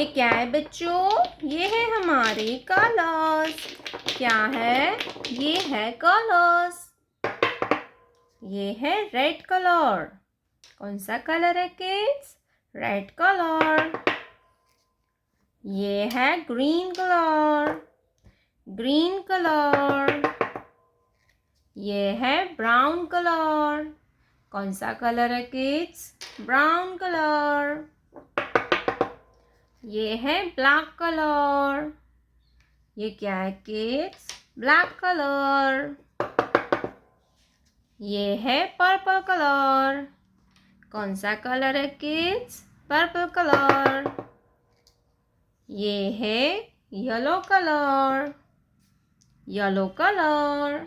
ये क्या है बच्चों? ये है हमारे कलर्स। क्या है? ये है कलर्स। ये है रेड कलर। कौन सा कलर है किड्स? Red colour. ये है ग्रीन कलर। Green colour. ये है ब्राउन कलर। कौन सा कलर है किड्स? Brown colour. ये है ब्लैक कलर। ये क्या है किड्स? Black colour. ये है पर्पल कलर। कौन सा कलर है किड्स? Purple colour. ये है येलो कलर। Yellow colour.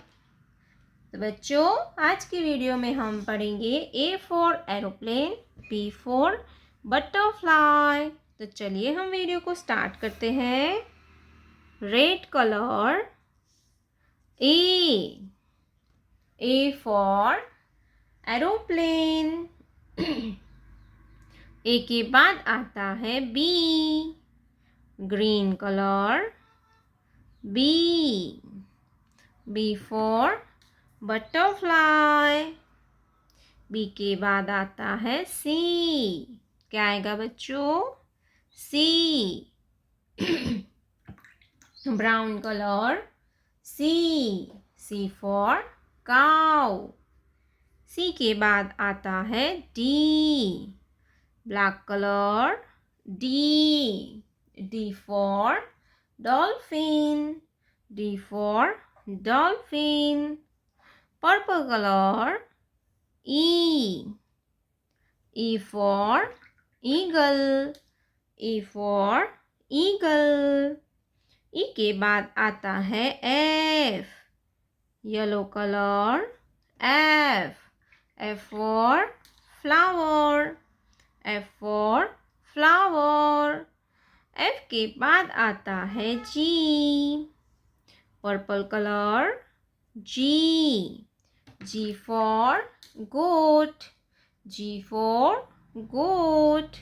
तो बच्चों, आज की वीडियो में हम पढ़ेंगे A for aeroplane, B for butterfly. तो चलिए हम वीडियो को स्टार्ट करते हैं। Red colour A for aeroplane. A के बाद आता है B, green colour. B for butterfly. B के बाद आता है सी। क्या आएगा बच्चों? C, brown colour. C for cow. C के बाद आता है D, black colour. D for dolphin. D for dolphin. Purple colour. E for eagle. E for eagle. E के बाद आता है F, yellow colour. F for flower. F for flower. F के बाद आता है G, purple colour. G for goat. G for goat.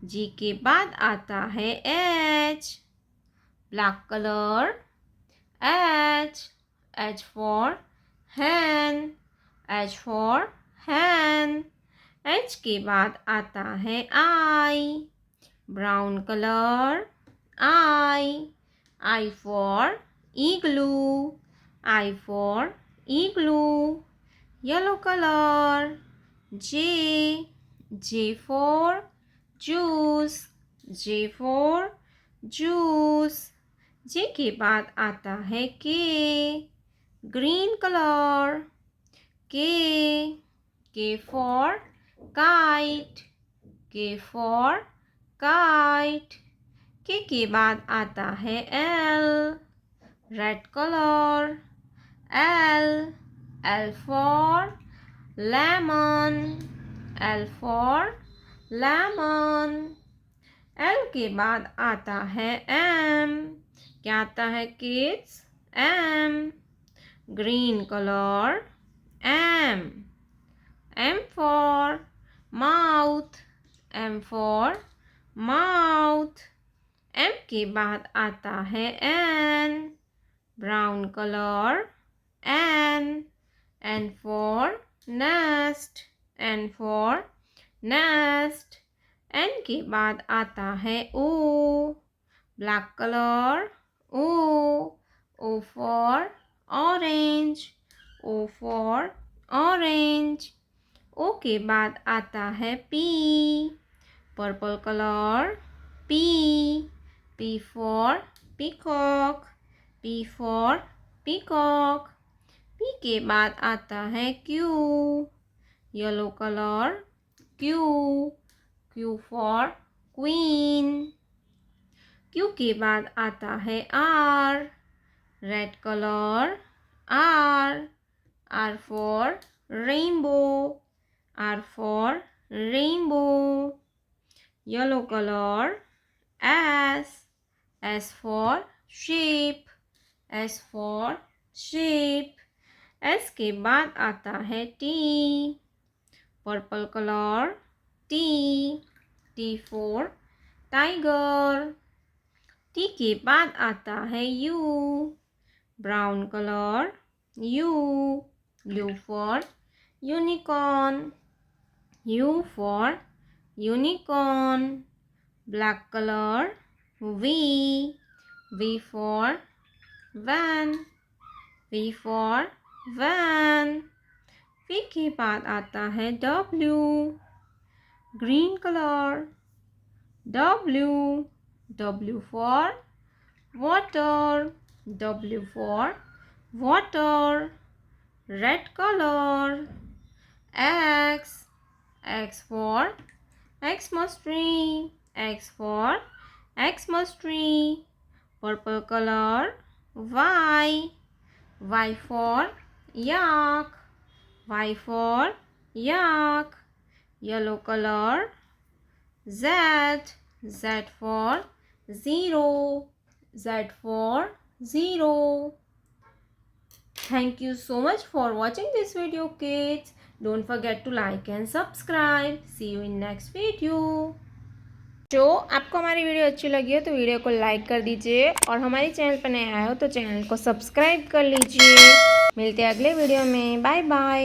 G के बाद आता है H, black colour. H for hen। H for hen। H के बाद आता है I, brown colour. I for igloo. I for igloo. Yellow colour. J for juice. J for juice. J के बाद आता है के, green colour. K for kite. K for kite. K बाद आता है L, red colour. L for lemon. L for lemon. L के बाद आता है एम। क्या आता है kids? M, green colour. M for mouth. M for mouth. M के बाद आता है N, brown colour. N for nest. N for nest. N के बाद आता है O, black colour. O for orange. O for orange. ओ के बाद आता है P, purple colour. P for peacock. P for peacock. P के बाद आता है Q, yellow colour. Q for queen. Q के बाद आता है R, red colour. R for rainbow. R for rainbow. Yellow colour. S for sheep। S for sheep। S के बाद आता है T, purple colour. T for tiger. T के बाद आता है U, brown colour, U. U for unicorn, you for unicorn. Black colour, V, V for van, V for van. V के बाद आता है W, green colour, W. W for water, W for water. Red colour, X, X for Xmas tree, X for Xmas tree. Purple colour, Y, Y for yak, Y for yak. Yellow color, Z, Z for zero, Z for zero. Thank you so much for watching this video, kids. Don't forget to like and subscribe. See you in next video. जो आपको हमारी video अच्छी लगी हो तो video को like कर दीजिए और हमारे चैनल पर नए आए हो तो चैनल को सब्सक्राइब कर लीजिए। मिलते हैं अगले वीडियो में। Bye bye.